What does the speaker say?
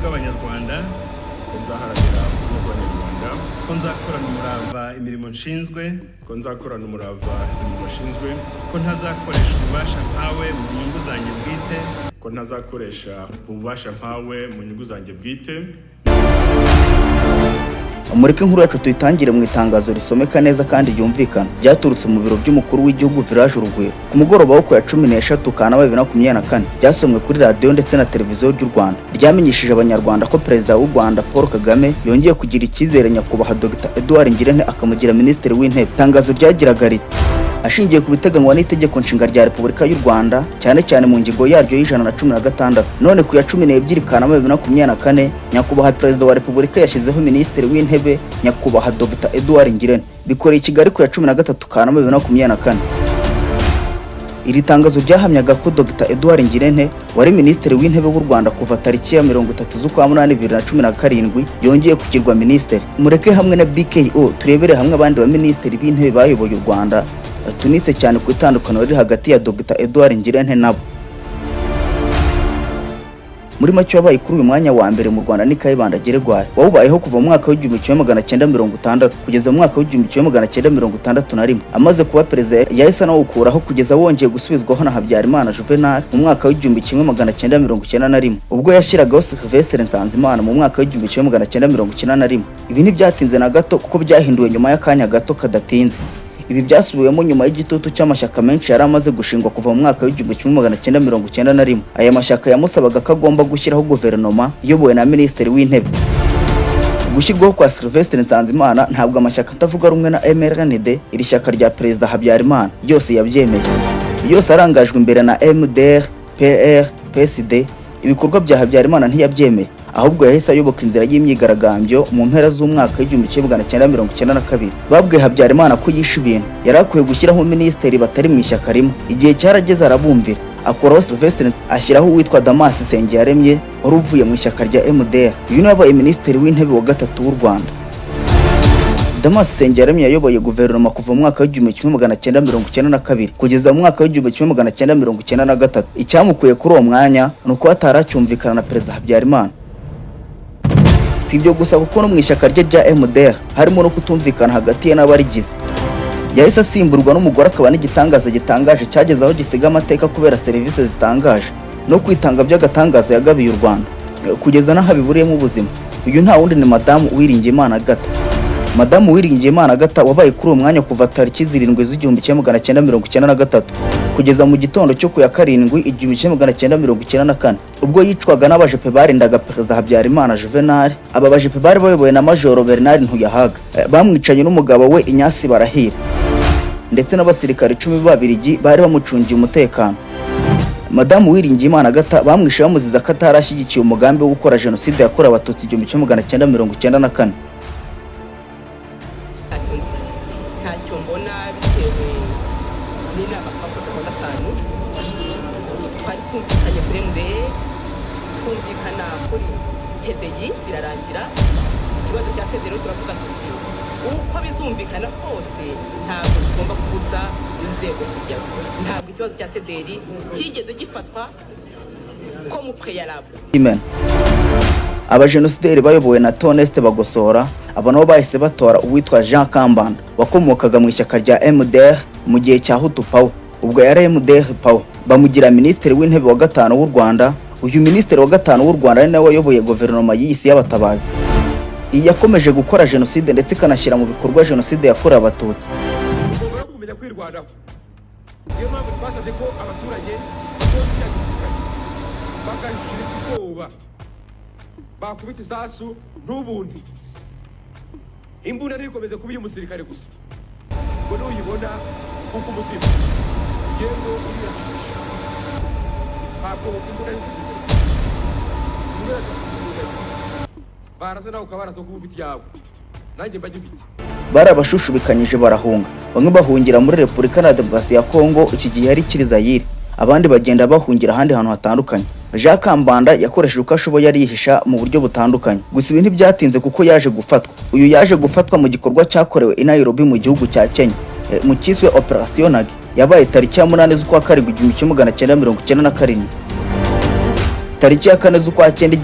bw'Abanyarwanda, ko nzaharanira ubumwe bw'Abanyarwanda, ko nzakorana umurava imirimo nshinzwe, ko nzakorana umurava imirimo nshinzwe, ko ntazakoresha ububasha mpawe mu nyungu zanjye bwite, ko ntazakoresha ububasha mpawe mu nyungu zanjye bwite. Umureke inkuru yacu tuyitangire mu itangazo risomeka neza kandi ryumvikana ryaturutse mu biro by'umukuru w'igihugu Village Urugwiro ku mugoroba wo ku ya 13 Kanama 2024 ryasomwe kuri radio ndetse na televiziyo y'u Rwanda ryamenyesheje abanyarwanda ko Perezida w'u Rwanda Paul Kagame yongeye kugira icyizere nyakubahwa Dr Edouard Ngirente akamugira Minisitiri w'Intebe. Itangazo ryagiraga riti ashingiye ku biteganywa n'itegeko nshinga rya Repubulika y'u Rwanda cyane cyane mu ngingo yaryo y'116 none ku ya 12 Kanama 2024 nyakubahwa Perezida wa Repubulika yashyizeho Minisitiri w'Intebe nyakubahwa Dr Edouard Ngirente bikoreye i Kigali ku ya 13 Kanama 2024. Iri tangazo ryahamyaga ko Dr Edouard Ngirente wari Minisitiri w'Intebe w'u Rwanda kuva tariki ya 30 z'ukwa munani 2017 yongeye kugirwa Minisitiri. Mureke hamwe na BKO turebere hamwe abandi ba Minisitiri b'Intebe bayoboye u Rwanda tunitse cyane ku itandukaniro riri hagati ya Dr Edouard Ngirente nabo. Muri make wabaye kuri uyu mwanya wa mbere mu Rwanda ni Kayibanda Geregwari wawubayeho kuva mu mwaka w'1960 kugeza mu mwaka w'1961 amaze kuba perezida yahise anawukuraho kugeza wongeye gusubizwaho na Habyarimana Juvenal mu mwaka w'1991 ubwo yashyiragaho Sylvestre Nsanzimana mu mwaka w'1991. Ibi ntibyatinze na gato kuko byahinduwe nyuma y'akanya gato kadatinze. Ibi byasubiwemo nyuma y'igitutu cy'amashyaka menshi yari amaze gushingwa kuva mu mwaka w'1991. Aya mashyaka yamusabaga ko agomba gushyiraho guverinoma iyobowe na Minisitiri w'Intebe. Gushyirwaho kwa Sylvestre Nsanzimana ntabwo amashyaka atavuga rumwe na MRND iri shyaka rya Perezida Habyarimana yose yabyemeye. Yose arangajwe imbere na MDR, PR, PSD. Ibikorwa bya Habyarimana ntiyabyemeye ahubwo yahise ayoboka inzira y'imyigaragambyo mu mpera z'umwaka w'1992. Babwiye Habyarimana ko yishe ibintu yari akwiye gushyiraho minisitiri batari mu ishyaka rimwe. Igihe cyarageze arabumvira akuraho Sylvestre ashyiraho uwitwa Damas Sengiyaremye wari uvuye mu ishyaka rya MDR. Uyu niwe wabaye Minisitiri w'Intebe wa gatatu w'u Rwanda. Damas Sengiyaremye yayoboye guverinoma kuva mu mwaka w'1992 kugeza mu mwaka w'1993. Icyamukuye kuri uwo mwanya nuko ataracyumvikana na Perezida Habyarimana. Si ibyo gusa kuko no mu ishyaka rye rya MDR harimo no kutumvikana hagati ye n'abarigize. Yahise asimburwa n'umugore akaba n'igitangaza gitangaje cyageze aho gisiga amateka kubera serivisi zitangaje no kwitanga by'agatangaza yagabiye u Rwanda kugeza n'aho biburiyemo ubuzima. Uyu nta wundi ni Madamu Uwiringiyimana Agatha. Madamu Uwiringiyimana Agatha wabaye kuri uwo mwanya kuva tariki 7 z'igihumbi kugeza mu gitondo cyo ku ya 7 1994 ubwo yicwaga n'abajepe barindaga Perezida Habyarimana Juvenal. Aba bajepe bari bayobowe na Majoro Bernard Ntuyahaga bamwicanye n'umugabo we Inyasi Barahira ndetse n'abasirikare 10 b'Ababiligi bari bamucungiye umutekano. Madamu Uwiringiyimana Agatha bamwishe bamuziza ko atarashyigikiye umugambi wo gukora jenoside yakorewe Abatutsi 1994. ntacyo mbona bitewe n'inama twakoze ku wa gatanu twari twumvikanye kuri mbere twumvikana kuri PDI birarangira. Ikibazo cya sedero turavuga tuti uko bizumvikana kose ntabwo tugomba kubuza inzego kujyaho. Ntabwo ikibazo cya sederi kigeze gifatwa ko mu preyarable. Abajenosideri bayobowe na Toneste Bagosora aba nabo bahise batora uwitwa Jean Kambanda wakomokaga mu ishyaka rya MDR mu gihe cya Hutu Power ubwo yari MDR Power bamugira Minisitiri w'Intebe wa gatanu w'u Rwanda. Uyu Minisitiri wa gatanu w'u Rwanda ari nawe wayoboye guverinoma y'isi y'abatabazi. Iyi yakomeje gukora jenoside ndetse ikanashyira mu bikorwa jenoside yakorewe Abatutsi. Ugomba kumenya kwirwanaho. Niyo mpamvu twasaze ko abaturage bakashira ubwoba bakubita isasu n'ubundi imbunda ntikomeze kuba iy'umusirikare gusa ngo n'uyibona kuko umutima yego uriya ntabwo imbunda baraza nawe ukaba baraza kuba ufite yawe nanjye mba gifite. Barabashushubikanyije barahunga. Bamwe bahungira muri Repubulika ya Demokarasi ya Kongo iki gihe yari kiri Zaire, abandi bagenda bahungira ahandi hantu hatandukanye. Jean Kambanda yakoresheje uko ashoboye arihisha mu buryo butandukanye. Gusa ibi ntibyatinze kuko yaje gufatwa. Uyu yaje gufatwa mu gikorwa cyakorewe i Nairobi mu gihugu cya Kenya mu kiswe Operation Nagi yabaye tariki ya 8 z'ukwa 7 1997. Tariki ya 4 z'ukwa 9